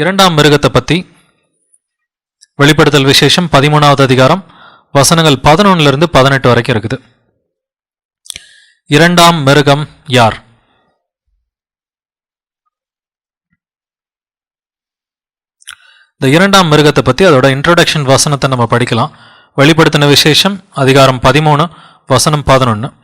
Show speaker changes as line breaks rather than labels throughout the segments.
இரண்டாம் மிருகத்தை பற்றி வெளிப்படுத்தல் விசேஷம் 13வது அதிகாரம் வசனங்கள் 11 to 18 வரைக்கும் இருக்குது. இரண்டாம் மிருகம் யார்? இந்த இரண்டாம் மிருகத்தை பற்றி அதோட இன்ட்ரோடக்ஷன் வசனத்தை நம்ம படிக்கலாம். வெளிப்படுத்தின விசேஷம் அதிகாரம் 13 வசனம் 11.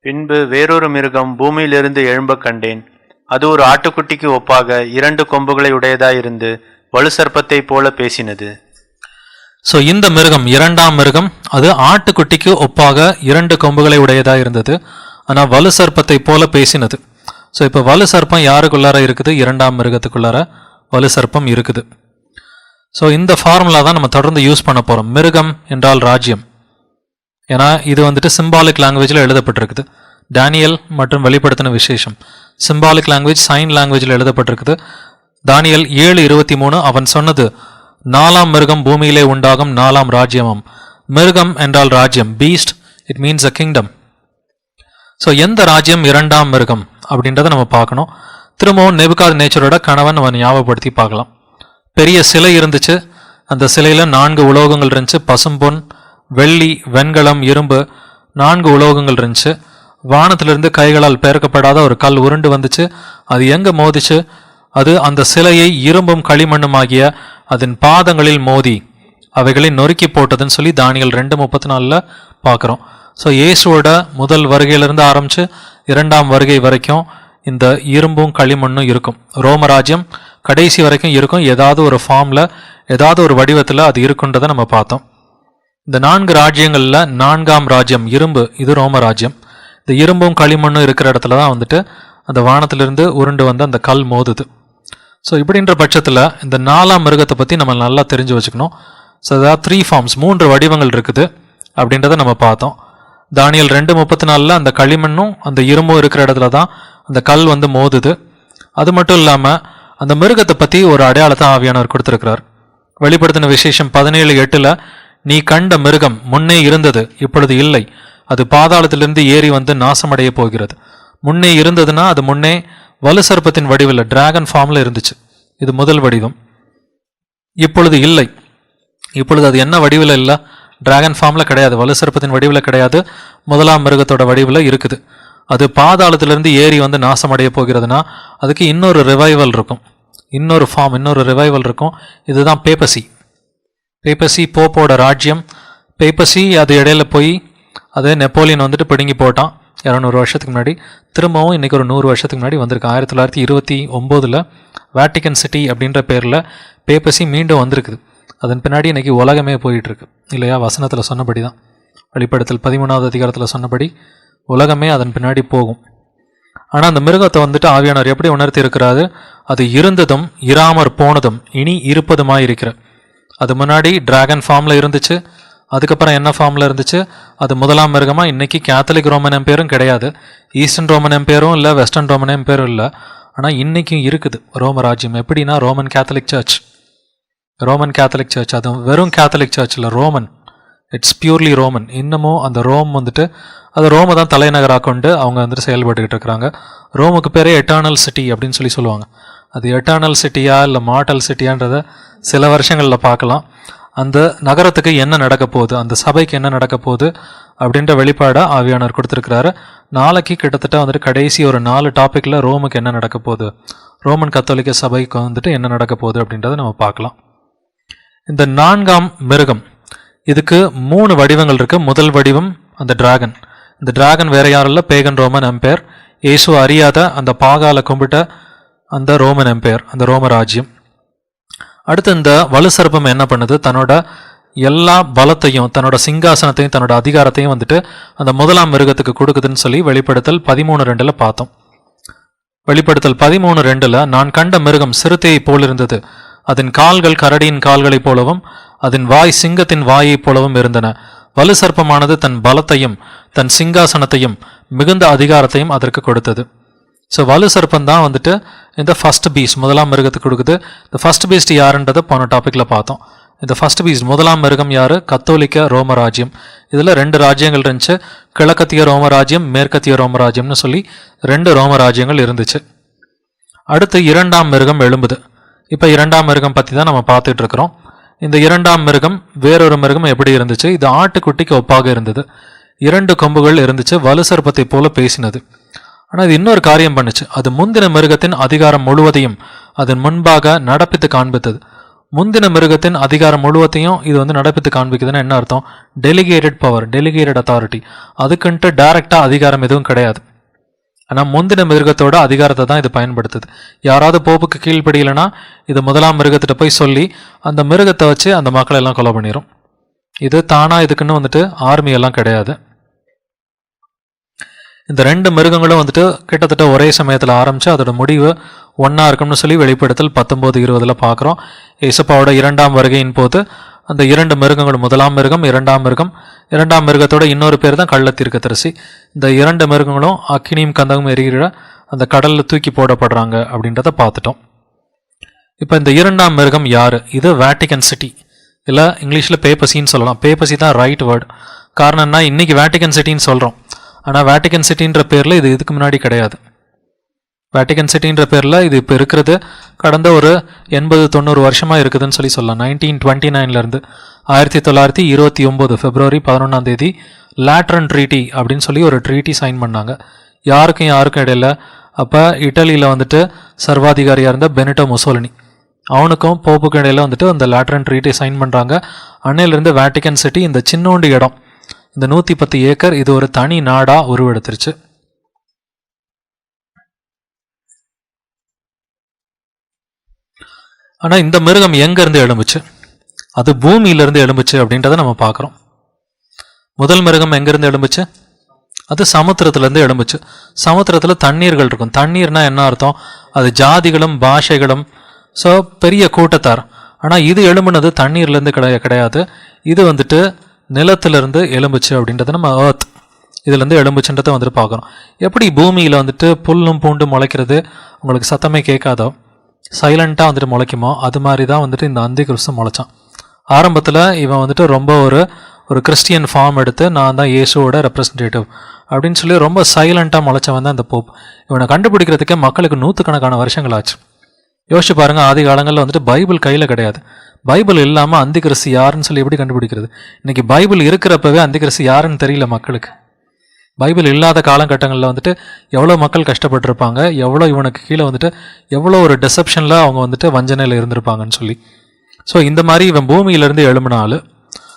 பின்பு வேறொரு மிருகம் பூமியிலிருந்து எழும்ப கண்டேன். அது ஒரு ஆட்டுக்குட்டிக்கு ஒப்பாக 2 கொம்புகளை உடையதாயிருந்து வலு சர்ப்பத்தை போல பேசினது.
ஸோ இந்த மிருகம் இரண்டாம் மிருகம் அது ஆட்டுக்குட்டிக்கு ஒப்பாக 2 கொம்புகளை உடையதாக இருந்தது. ஆனால் வலு சர்ப்பத்தை போல பேசினது. ஸோ இப்போ வலு சர்ப்பம் யாருக்குள்ளார இருக்குது? இரண்டாம் மிருகத்துக்குள்ளார வலு சர்ப்பம் இருக்குது. ஸோ இந்த ஃபார்முலா தான் நம்ம தொடர்ந்து யூஸ் பண்ண போகிறோம். மிருகம் என்றால் ராஜ்யம். ஏன்னா இது சிம்பாலிக் லாங்குவேஜில் எழுதப்பட்டிருக்குது. டானியல் மற்றும் வெளிப்படுத்தின விசேஷம் சிம்பாலிக் லாங்குவேஜ், சைன் லாங்குவேஜில் எழுதப்பட்டிருக்குது. தானியல் 7:23 அவன் சொன்னது, 4ஆம் மிருகம் பூமியிலே உண்டாகும் 4ஆம் ராஜ்யமும். மிருகம் என்றால் ராஜ்யம். Beast it means a kingdom. So எந்த ராஜ்யம் இரண்டாம் மிருகம் அப்படின்றத நம்ம பார்க்கணும். திரும்பவும் நேபுகாத்நேச்சரோட கணவன் அவன் ஞாபகப்படுத்தி பார்க்கலாம். பெரிய சிலை இருந்துச்சு. அந்த சிலையில் 4 உலோகங்கள் இருந்துச்சு. பசும்பொன், வெள்ளி, வெண்கலம், இரும்பு 4 உலோகங்கள் இருந்துச்சு. வானத்திலிருந்து கைகளால் பெயர்க்கப்படாத ஒரு கல் உருண்டு வந்துச்சு. அது எங்கே மோதிச்சு? அது அந்த சிலையை இரும்பும் களிமண்ணுமாகிய அதன் பாதங்களில் மோதி அவைகளை நொறுக்கி போட்டதுன்னு சொல்லி தானியல் 2:34 பார்க்குறோம். ஸோ இயேசுவோட முதல் வருகையிலிருந்து ஆரம்பித்து 2ஆம் வருகை வரைக்கும் இந்த இரும்பும் களிமண்ணும் இருக்கும். ரோமராஜ்யம் கடைசி வரைக்கும் இருக்கும். ஏதாவது ஒரு ஃபார்மில், ஏதாவது ஒரு வடிவத்தில் அது இருக்குன்றதை நம்ம பார்த்தோம். இந்த 4 ராஜ்யங்களில் 4ஆம் ராஜ்யம் இரும்பு, இது ரோமராஜ்யம். இந்த இரும்பும் களிமண்ணும் இருக்கிற இடத்துல தான் அந்த வானத்திலிருந்து உருண்டு வந்து அந்த கல் மோதுது. ஸோ இப்படின்ற பட்சத்தில் இந்த 4ஆம் மிருகத்தை பற்றி நம்ம நல்லா தெரிஞ்சு வச்சுக்கணும். ஸோ அதாவது 3 ஃபார்ம்ஸ், 3 வடிவங்கள் இருக்குது அப்படின்றத நம்ம பார்த்தோம். தானியல் 2:34 அந்த களிமண்ணும் அந்த இரும்பும் இருக்கிற இடத்துல தான் அந்த கல் மோதுது. அது மட்டும் இல்லாமல் அந்த மிருகத்தை பற்றி ஒரு அடையாளத்தை ஆவியானவர் கொடுத்துருக்கிறார். வெளிப்படுத்தின விசேஷம் 17:8 நீ கண்ட மிருகம் முன்னே இருந்தது, இப்பொழுது இல்லை. அது பாதாளத்திலிருந்து ஏறி வந்து நாசமடைய போகிறது. முன்னே இருந்ததுன்னா அது முன்னே வலு சர்ப்பத்தின் வடிவில் டிராகன் ஃபார்மில் இருந்துச்சு. இது முதல் வடிவம். இப்பொழுது இல்லை. இப்பொழுது அது என்ன வடிவில் இல்லை? டிராகன் ஃபார்மில் கிடையாது, வலு சர்ப்பத்தின் வடிவில் கிடையாது, முதலாம் மிருகத்தோட வடிவில் இருக்குது. அது பாதாளத்திலிருந்து ஏறி வந்து நாசமடைய போகிறதுனா அதுக்கு இன்னொரு ரிவைவல் இருக்கும், இன்னொரு ஃபார்ம், இன்னொரு ரிவைவல் இருக்கும். இதுதான் பேப்பசி. பேப்பசி போப்போட ராஜ்யம். பேப்பசி அது இடையில போய் அது நெப்போலியன் பிடுங்கி போட்டான் 200 வருஷத்துக்கு முன்னாடி. திரும்பவும் இன்றைக்கி ஒரு 100 வருஷத்துக்கு முன்னாடி வந்திருக்கு. 1929 வேட்டிக்கன் சிட்டி அப்படின்ற பேரில் பேப்பசி மீண்டும் வந்திருக்குது. அதன் பின்னாடி இன்றைக்கி உலகமே போயிட்டுருக்கு இல்லையா? வசனத்தில் சொன்னபடி தான், வெளிப்படுத்தல் 13வது அதிகாரத்தில் சொன்னபடி உலகமே அதன் பின்னாடி போகும். ஆனால் அந்த மிருகத்தை ஆவியானவர் எப்படி உணர்த்தி இருக்கிறாரு? அது இருந்ததும் இராமற் போனதும் இனி இருப்பதுமாய் இருக்கிற. அது முன்னாடி டிராகன் ஃபார்மில் இருந்துச்சு. அதுக்கப்புறம் என்ன ஃபார்மில் இருந்துச்சு? அது முதலாம் மிருகமாக. இன்றைக்கி கேத்தலிக் ரோமன் எம்பையரும் கிடையாது, ஈஸ்டர்ன் ரோமன் எம்பையரும் இல்லை, வெஸ்டர்ன் ரோமன் எம்பையரும் இல்லை. ஆனால் இன்றைக்கும் இருக்குது ரோமராஜ்யம். எப்படின்னா Roman Catholic church. Roman Catholic church அது வெறும் கேத்தலிக் சர்ச் இல்லை, ரோமன். It's purely Roman. இன்னமும் அந்த ரோம் அது ரோமை தான் தலைநகராக கொண்டு அவங்க செயல்பட்டுக்கிட்டு இருக்கிறாங்க. ரோமுக்கு பேரே எட்டர்னல் சிட்டி அப்படின்னு சொல்லுவாங்க. அது எட்டர்னல் சிட்டியா இல்லை மார்டல் சிட்டியான்றதை சில வருஷங்களில் பார்க்கலாம். அந்த நகரத்துக்கு என்ன நடக்க போகுது, அந்த சபைக்கு என்ன நடக்க போகுது அப்படின்ற வெளிப்பாடாக ஆவியானவர் கொடுத்துருக்கிறாரு. நாளைக்கு கிட்டத்தட்ட கடைசி ஒரு 4 டாப்பிக்கில் ரோமுக்கு என்ன நடக்க போகுது, ரோமன் கத்தோலிக்க சபைக்கு என்ன நடக்க போகுது அப்படின்றத நம்ம பார்க்கலாம். இந்த 4ஆம் மிருகம் இதுக்கு 3 வடிவங்கள் இருக்குது. முதல் வடிவம் அந்த டிராகன். இந்த டிராகன் வேற யாரும் இல்லை, பேகன் ரோமன் எம்பையர். இயேசு அறியாத அந்த பாகால கும்பிட்ட அந்த ரோமன் எம்பையர், அந்த ரோமராஜ்யம். அடுத்து இந்த வலு சர்ப்பம் என்ன பண்ணுது? தன்னோட எல்லா பலத்தையும், தன்னோட சிங்காசனத்தையும், தன்னோட அதிகாரத்தையும் அந்த முதலாம் மிருகத்துக்கு கொடுக்குதுன்னு சொல்லி வெளிப்படுத்தல் 13:2 பார்த்தோம். வெளிப்படுத்தல் 13:2 நான் கண்ட மிருகம் சிறுத்தையை போல் இருந்தது. அதன் கால்கள் கரடியின் கால்களைப் போலவும் அதன் வாய் சிங்கத்தின் வாயைப் போலவும் இருந்தன. வலு சர்ப்பமானது தன் பலத்தையும் தன் சிங்காசனத்தையும் மிகுந்த அதிகாரத்தையும் அதற்கு கொடுத்தது. ஸோ வலு சர்ப்பம் தான் இந்த ஃபர்ஸ்ட் பீஸ்ட், முதலாம் மிருகத்துக்கு கொடுக்குது. இந்த ஃபர்ஸ்ட் பீஸ்ட் யாருன்றதை போன டாப்பிக்கில் பார்த்தோம். இந்த ஃபர்ஸ்ட் பீஸ்ட் முதலாம் மிருகம் யார்? கத்தோலிக்க ரோமராஜ்யம். இதில் 2 ராஜ்யங்கள் இருந்துச்சு. கிழக்கத்திய ரோமராஜ்யம், மேற்கத்திய ரோமராஜ்யம்னு சொல்லி 2 ரோமராஜ்யங்கள் இருந்துச்சு. அடுத்து இரண்டாம் மிருகம் எழும்புது. இப்போ இரண்டாம் மிருகம் பற்றி தான் நம்ம பார்த்துட்டு இருக்கிறோம். இந்த இரண்டாம் மிருகம் வேறொரு மிருகம் எப்படி இருந்துச்சு? இது ஆட்டுக்குட்டிக்கு ஒப்பாக இருந்தது. 2 கொம்புகள் இருந்துச்சு, வலு சர்ப்பத்தை போல பேசினது. ஆனால் இது இன்னொரு காரியம் பண்ணுச்சு. அது முந்தின மிருகத்தின் அதிகாரம் முழுவதையும் அதன் முன்பாக நடப்பித்து காண்பித்தது. முந்தின மிருகத்தின் அதிகாரம் முழுவதையும் இது வந்து நடப்பித்து காண்பிக்குதுன்னா என்ன அர்த்தம்? Delegated power, delegated authority. அதுக்குன்ட்டு டைரக்டாக அதிகாரம் எதுவும் கிடையாது. ஆனால் முந்தின மிருகத்தோட அதிகாரத்தை தான் இது பயன்படுத்துது. யாராவது போப்புக்கு கீழ்ப்படியலைன்னா இது முதலாம் மிருகத்திட்ட போய் சொல்லி அந்த மிருகத்தை வச்சு அந்த மக்களை எல்லாம் கொலை பண்ணிடும். இது தானாக இதுக்குன்னு வந்துட்டு ஆர்மி எல்லாம் கிடையாது. இந்த 2 மிருகங்களும் வந்துட்டு கிட்டத்தட்ட ஒரே சமயத்தில் ஆரம்பித்து அதோட முடிவு ஒன்றா இருக்கும்னு சொல்லி வெளிப்படுத்தல் 19:20 பார்க்குறோம். ஏசப்பாவோட 2ஆம் வருகையின் போது அந்த 2 மிருகங்களும், முதலாம் மிருகம், இரண்டாம் மிருகத்தோட இன்னொரு பேர் தான் கள்ள தீர்க்கதரிசி. இந்த 2 மிருகங்களும் அக்கினியும் கந்தகம் எரிகிற அந்த கடலில் தூக்கி போடப்படுறாங்க அப்படின்றத பார்த்துட்டோம். இப்போ இந்த 2ஆம் மிருகம் யார்? இது வேட்டிகன் சிட்டி, இல்லை இங்கிலீஷில் பேப்பசின்னு சொல்லலாம். பேப்பசி தான் ரைட் வேர்டு. காரணம் என்ன? இன்னைக்கு வேட்டிகன் சிட்டின்னு சொல்கிறோம், ஆனால் வேட்டிகன் சிட்டின்ற பேரில் இது இதுக்கு முன்னாடி கிடையாது. வேட்டிகன் சிட்டின்ற பேரில் இது இப்போ இருக்கிறது கடந்த ஒரு 80-90 வருஷமாக இருக்குதுன்னு சொல்லலாம். 1929 1929 பிப்ரவரி 11 லேட்ரன் ட்ரீட்டி அப்படின்னு சொல்லி ஒரு ட்ரீட்டி சைன் பண்ணாங்க. யாருக்கும் இடையில. அப்போ இட்டலியில் வந்துட்டு சர்வாதிகாரியாக இருந்த பெனிட்டோ முசோலினி, அவனுக்கும் போப்புக்கும் இடையில வந்துட்டு அந்த லேட்ரன் ட்ரீட்டி சைன் பண்ணுறாங்க. அன்னையிலிருந்து வேட்டிகன் சிட்டி, இந்த சின்னோண்டு இடம், இந்த 110 ஏக்கர், இது ஒரு தனி நாடா உருவெடுத்துருச்சு. ஆனால் இந்த மிருகம் எங்கேருந்து எழும்புச்சு? அது பூமியிலிருந்து எழும்புச்சு அப்படின்றத நம்ம பார்க்குறோம். முதல் மிருகம் எங்கேருந்து எழும்புச்சு? அது சமுத்திரத்துலேருந்து எழும்புச்சு. சமுத்திரத்தில் தண்ணீர்கள் இருக்கும். தண்ணீர்னா என்ன அர்த்தம்? அது ஜாதிகளும் பாஷைகளும், ஸோ பெரிய கூட்டத்தார். ஆனால் இது எழும்புனது தண்ணீர்லேருந்து கிடையாது. இது வந்துட்டு நிலத்திலிருந்து எலும்புச்சு அப்படின்றத நம்ம ஏர்த் இதுலேருந்து எலும்புச்சுன்றதை வந்துட்டு பார்க்குறோம். எப்படி பூமியில் வந்துட்டு புல்லும் பூண்டும் முளைக்கிறது உங்களுக்கு சத்தமே கேட்காதோ, சைலண்ட்டாக வந்துட்டு முளைக்குமோ, அது மாதிரி தான் வந்துட்டு இந்த அந்தி கிறிஸ்து முளைச்சான். ஆரம்பத்தில் இவன் வந்துட்டு ரொம்ப ஒரு கிறிஸ்டியன் ஃபார்ம் எடுத்து நான் தான் இயேசுவோட ரெப்ரசன்டேட்டிவ் அப்படின்னு சொல்லி ரொம்ப சைலண்ட்டாக முளைச்சவன் தான் இந்த போப். இவனை கண்டுபிடிக்கிறதுக்கே மக்களுக்கு 100கணக்கான வருஷங்கள் ஆச்சு. யோசிச்சு பாருங்கள், ஆதி காலங்களில் வந்துட்டு பைபிள் கையில் கிடையாது. பைபிள் இல்லாமல் அந்தி கிறிஸ்து யாருன்னு சொல்லி எப்படி கண்டுபிடிக்கிறது? இன்னைக்கு பைபிள் இருக்கிறப்பவே அந்தி கிறிஸ்து யாருன்னு தெரியல மக்களுக்கு. பைபிள் இல்லாத காலகட்டங்களில் வந்துட்டு எவ்வளோ மக்கள் கஷ்டப்பட்டிருப்பாங்க, எவ்வளோ இவனுக்கு கீழே வந்துட்டு எவ்வளோ ஒரு டிசப்ஷனில் அவங்க வந்துட்டு வஞ்சனையில் இருந்திருப்பாங்கன்னு சொல்லி. ஸோ இந்த மாதிரி இவன் பூமியிலேருந்து எழும்பினாலும்,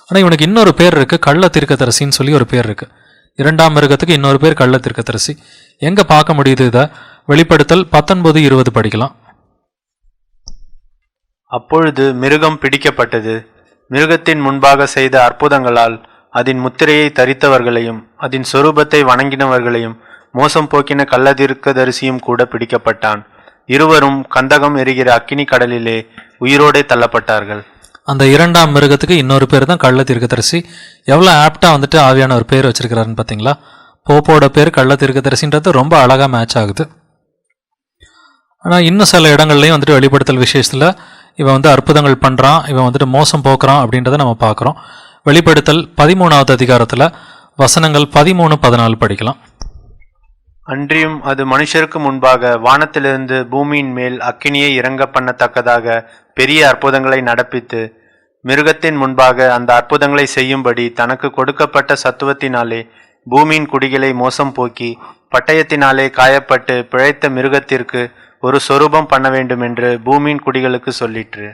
ஆனால் இவனுக்கு இன்னொரு பேர் இருக்குது, கள்ள தீர்க்கதரிசின்னு சொல்லி ஒரு பேர் இருக்குது. 2ஆம் மிருகத்துக்கு இன்னொரு பேர் கள்ள தீர்க்கதரிசி. எங்கே பார்க்க முடியுது இதை? வெளிப்படுத்தல் 19:20 படிக்கலாம்.
அப்பொழுது மிருகம் பிடிக்கப்பட்டது. மிருகத்தின் முன்பாக செய்த அற்புதங்களால் அதன் முத்திரையை தரித்தவர்களையும் அதன் சொரூபத்தை வணங்கினவர்களையும் மோசம் போக்கின கள்ளதீர்க்கதரிசியும் கூட பிடிக்கப்பட்டான். இருவரும் கந்தகம் எரிகிற அக்கினி கடலிலே உயிரோடே தள்ளப்பட்டார்கள்.
அந்த 2ஆம் மிருகத்துக்கு இன்னொரு பேர் தான் கள்ள தீர்க்கதரிசி. எவ்வளோ ஆப்டாக வந்துட்டு ஆவியான ஒரு பேர் வச்சிருக்கிறாருன்னு பார்த்தீங்களா? போப்போட பேர் கள்ள தீர்க்கதரிசின்றது ரொம்ப அழகாக மேட்ச் ஆகுது. ஆனால் இன்னும் சில இடங்கள்லையும் வந்துட்டு வெளிப்படுத்தல் விசேஷத்தில் இவன் வந்து அற்புதங்கள் பண்ணுறான், இவன் வந்துட்டு மோசம் போக்குறான் அப்படின்றத நம்ம பார்க்குறோம். வெளிப்படுத்தல் 13வது அதிகாரத்தில் வசனங்கள் 13-14 படிக்கலாம்.
அன்றியும் அது மனுஷருக்கு முன்பாக வானத்திலிருந்து பூமியின் மேல் அக்கினியை இறங்க பண்ணத்தக்கதாக பெரிய அற்புதங்களை நடப்பித்து மிருகத்தின் முன்பாக அந்த அற்புதங்களை செய்யும்படி தனக்கு கொடுக்கப்பட்ட சத்துவத்தினாலே பூமியின் குடிகளை மோசம் போக்கி பட்டயத்தினாலே காயப்பட்டு பிழைத்த மிருகத்திற்கு ஒரு சொரூபம் பண்ண வேண்டும் என்று பூமியின் குடிகளுக்கு சொல்லிற்று.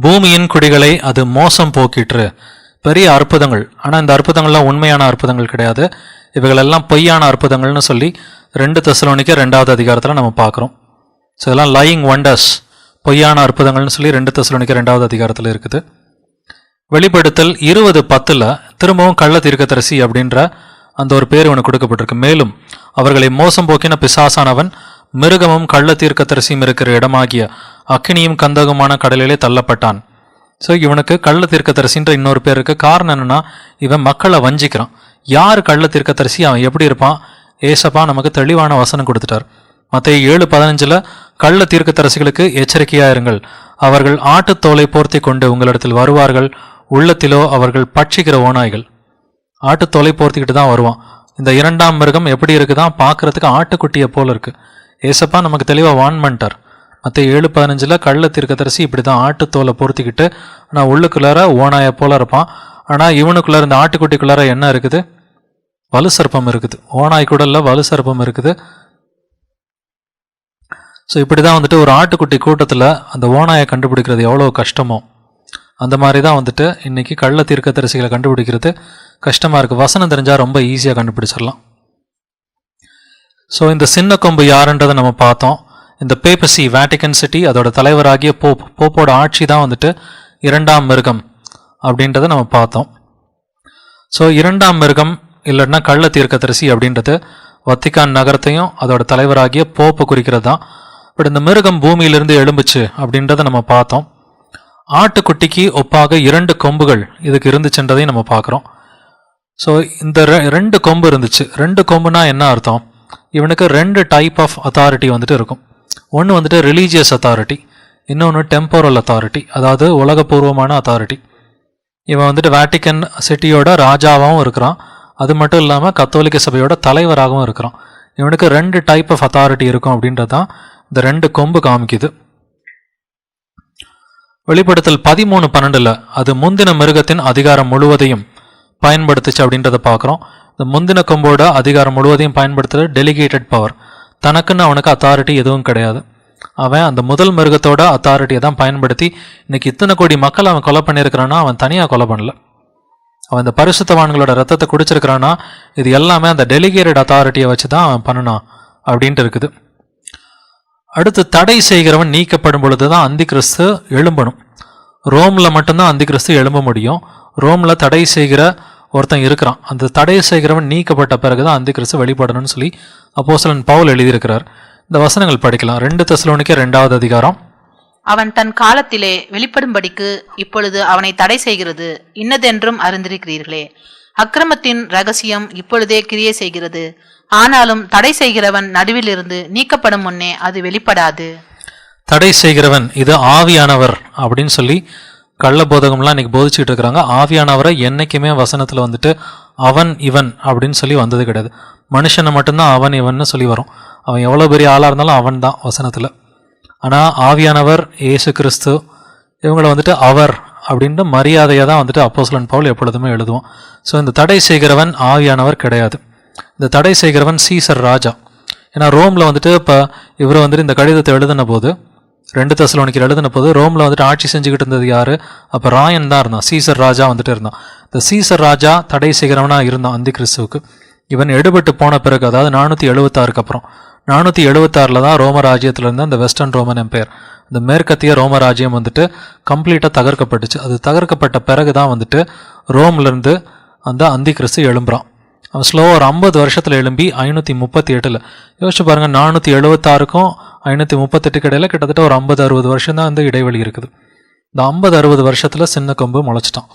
பூமியின் குடிகளை அது மோசம் போக்கிற்று. பெரிய அற்புதங்கள். ஆனால் இந்த அற்புதங்கள்லாம் உண்மையான அற்புதங்கள் கிடையாது. இவைகளெல்லாம் பொய்யான அற்புதங்கள்னு சொல்லி 2 தெசலோனிக்கர் 2வது அதிகாரத்தில் நம்ம பார்க்குறோம். ஸோ இதெல்லாம் லையிங் வண்டர்ஸ், பொய்யான அற்புதங்கள்னு சொல்லி 2 தெசலோனிக்கர் 2வது அதிகாரத்தில் இருக்குது. வெளிப்படுத்தல் 20:10 திரும்பவும் கள்ள தீர்க்கதரிசி அப்படின்ற அந்த ஒரு பேர் இவனுக்கு கொடுக்கப்பட்டிருக்கு. மேலும் அவர்களை மோசம் போக்கின பிசாசானவன் மிருகமும் கள்ள தீர்க்கதரிசியும் இருக்கிற இடமாகிய அக்கினியும் கந்தகமான கடலிலே தள்ளப்பட்டான். ஸோ இவனுக்கு கள்ள தீர்க்கதரிசின்ற இன்னொரு பேர் இருக்கு. காரணம் என்னன்னா, இவன் மக்களை வஞ்சிக்கிறான். யார் கள்ள தீர்க்கதரிசி, அவன் எப்படி இருப்பான்? ஏசப்பா நமக்கு தெளிவான வசனம் கொடுத்துட்டார். மத்தேயு 7:15 கள்ள தீர்க்கதரிசிகளுக்கு எச்சரிக்கையா இருங்கள், அவர்கள் ஆட்டுத்தோலை போர்த்தி கொண்டு உங்களிடத்தில் வருவார்கள், உள்ளத்திலோ அவர்கள் பட்சிக்கிற ஓநாய்கள். ஆட்டுத்தோலை போர்த்திக்கிட்டு தான் வருவான். இந்த 2ஆம் மிருகம் எப்படி இருக்குதான்? பார்க்கறதுக்கு ஆட்டுக்குட்டியை போல இருக்கு. ஏசப்பா நமக்கு தெளிவாக வான் பண்ணிட்டார். மற்ற 7:15 கள்ள தீர்க்கதரிசி இப்படி தான் ஆட்டுத்தோலை பொருத்திக்கிட்டு ஆனால் உள்ளுக்குள்ளார ஓனாயை போல இருப்பான். ஆனால் இவனுக்குள்ளார இந்த ஆட்டுக்குட்டிக்குள்ளார என்ன இருக்குது? வலு சர்ப்பம் இருக்குது. ஓனாய் கூட இல்லை, வலு சர்ப்பம் இருக்குது. ஸோ இப்படி தான் வந்துட்டு ஒரு ஆட்டுக்குட்டி கூட்டத்தில் அந்த ஓனாயை கண்டுபிடிக்கிறது எவ்வளோ கஷ்டமோ அந்த மாதிரி தான் வந்துட்டு இன்றைக்கி கள்ள தீர்க்கதரிசிகளை கண்டுபிடிக்கிறது கஷ்டமாக இருக்குது. வசனம் தெரிஞ்சால் ரொம்ப ஈஸியாக கண்டுபிடிச்சிடலாம். ஸோ இந்த சின்ன கொம்பு யாருன்றதை நம்ம பார்த்தோம். இந்த பேப்பசி வேட்டிகன் சிட்டி அதோட தலைவராகிய போப்போட ஆட்சி தான் வந்துட்டு 2ஆம் மிருகம் அப்படின்றத நம்ம பார்த்தோம். ஸோ 2ஆம் மிருகம் இல்லைன்னா கள்ள தீர்க்கதரிசி அப்படின்றது வத்திக்கான் நகரத்தையும் அதோட தலைவராகிய போப்பை குறிக்கிறது தான். பட் இந்த மிருகம் பூமியிலிருந்து எழும்புச்சு அப்படின்றத நம்ம பார்த்தோம். ஆட்டுக்குட்டிக்கு ஒப்பாக 2 கொம்புகள் இதுக்கு இருந்துச்சுன்றதையும் நம்ம பார்க்குறோம். ஸோ இந்த 2 கொம்பு இருந்துச்சு. 2 கொம்புனா என்ன அர்த்தம்? இவனுக்கு 2 டைப் ஆஃப் அத்தாரிட்டி வந்துட்டு இருக்கும். ஒன்று வந்துட்டு ரிலீஜியஸ் அத்தாரிட்டி, இன்னொன்று டெம்போரல் அத்தாரிட்டி, அதாவது உலகபூர்வமான அத்தாரிட்டி. இவன் வந்துட்டு வேட்டிக்கன் சிட்டியோட ராஜாவாகவும் இருக்கிறான், அது மட்டும் இல்லாமல் கத்தோலிக்க சபையோட தலைவராகவும் இருக்கிறான். இவனுக்கு 2 டைப் ஆஃப் அத்தாரிட்டி இருக்கும் அப்படின்றது தான் இந்த 2 கொம்பு காமிக்குது. வெளிப்படுத்தல் 13:12 அது முந்தின மிருகத்தின் அதிகாரம் முழுவதையும் பயன்படுத்துச்சு அப்படின்றத பார்க்குறோம். இந்த முந்தின கொம்போட அதிகாரம் முழுவதையும் பயன்படுத்துகிற டெலிகேட்டட் பவர். தனக்குன்னு அவனுக்கு அத்தாரிட்டி எதுவும் கிடையாது. அவன் அந்த முதல் மிருகத்தோட அத்தாரிட்டியை தான் பயன்படுத்தி இன்னைக்கு இத்தனை கோடி மக்கள் அவன் கொலை பண்ணியிருக்கிறான்னா அவன் தனியாக கொலை பண்ணல. அவன் இந்த பரிசுத்தவான்களோட ரத்தத்தை குடிச்சிருக்கிறான்னா இது எல்லாமே அந்த டெலிகேட்டட் அத்தாரிட்டியை வச்சு தான் அவன் பண்ணனான் அப்படின்ட்டு இருக்குது. அடுத்து தடை செய்கிறவன் நீக்கப்படும் பொழுது தான் அந்தி கிறிஸ்து எழும்பணும். ரோமில் மட்டும்தான் அந்தி கிறிஸ்து எழும்ப முடியும். ரோமில் தடை செய்கிற ஒருத்தன் இருக்கிறான். அந்த தடை செய்கிறவன் நீக்கப்பட்ட பிறகு தான் அந்தி கிறிஸ்து வெளிப்படணும்னு சொல்லி அப்போஸ்தலன் பவுல் எழுதியிருக்கிறார். இந்த வசனங்கள் படிக்கலாம். 2 தெசலோனிக்கேயர் 2ஆம் அதிகாரம்.
அவன் தன் காலத்திலே வெளிப்படும்படிக்கு இப்பொழுது அவனை தடை செய்கிறது இன்னதென்றும் அறிந்திருக்கிறீர்களே. அக்கிரமத்தின் ரகசியம் இப்பொழுதே கிரியை செய்கிறது. ஆனாலும் தடை செய்கிறவன் நடுவில் இருந்து நீக்கப்படும் முன்னே அது வெளிப்படாது.
தடை செய்கிறவன் இது ஆவியானவர் அப்படின்னு சொல்லி கள்ள போதகம்லாம் இன்னைக்கு போதிச்சுட்டு இருக்கிறாங்க. ஆவியானவரை என்னைக்குமே வசனத்தில் வந்துட்டு அவன் இவன் அப்படின்னு சொல்லி வந்தது கிடையாது. மனுஷனை மட்டும்தான் அவன் இவன்னு சொல்லி வரும். அவன் எவ்வளோ பெரிய ஆளாக இருந்தாலும் அவன் தான் வசனத்தில். ஆனால் ஆவியானவர் இயேசு கிறிஸ்து இவங்களை வந்துட்டு அவர் அப்படின்ட்டு மரியாதையை தான் வந்துட்டு அப்போஸ்தலன் பவுல் எப்பொழுதுமே எழுதுவோம். ஸோ இந்த தடை செய்கிறவன் ஆவியானவர் கிடையாது. இந்த தடை செய்கிறவன் சீசர் ராஜா. ஏன்னா ரோமில் வந்துட்டு இப்போ இவர் வந்துட்டு இந்த கடிதத்தை எழுதின போது 2 தெசலோனிக்கேயர் எழுதின போது ரோமில் வந்துட்டு ஆட்சி செஞ்சுக்கிட்டு இருந்தது யார்? அப்போ ராயன் தான் இருந்தான். சீசர் ராஜா வந்துட்டு இருந்தான். இந்த சீசர் ராஜா தடை செய்கிறவனாக இருந்தான் அந்தி கிறிஸ்துவுக்கு. இவன் எடுபட்டு போன பிறகு, அதாவது 476 அப்புறம் 476 தான் ரோம ராஜ்யத்தில் இருந்த அந்த வெஸ்டர்ன் ரோமன் எம்பையர், இந்த மேற்கத்திய ரோம ராஜ்யம் வந்துட்டு கம்ப்ளீட்டாக தகர்க்கப்பட்டுச்சு. அது தகர்க்கப்பட்ட பிறகு தான் வந்துட்டு ரோம்லேருந்து அந்த அந்தி கிறிஸ்து எழும்புறான். அவன் ஸ்லோவாக ஒரு 50 வருஷத்தில் எழும்பி 538 யோசிச்சு பாருங்கள். 476க்கும் 538 இடையில கிட்டத்தட்ட ஒரு 50-60 வருஷம் தான் வந்து இடைவெளி இருக்குது. இந்த 50-60 வருஷத்தில் சின்ன கொம்பு முளைச்சிட்டான்.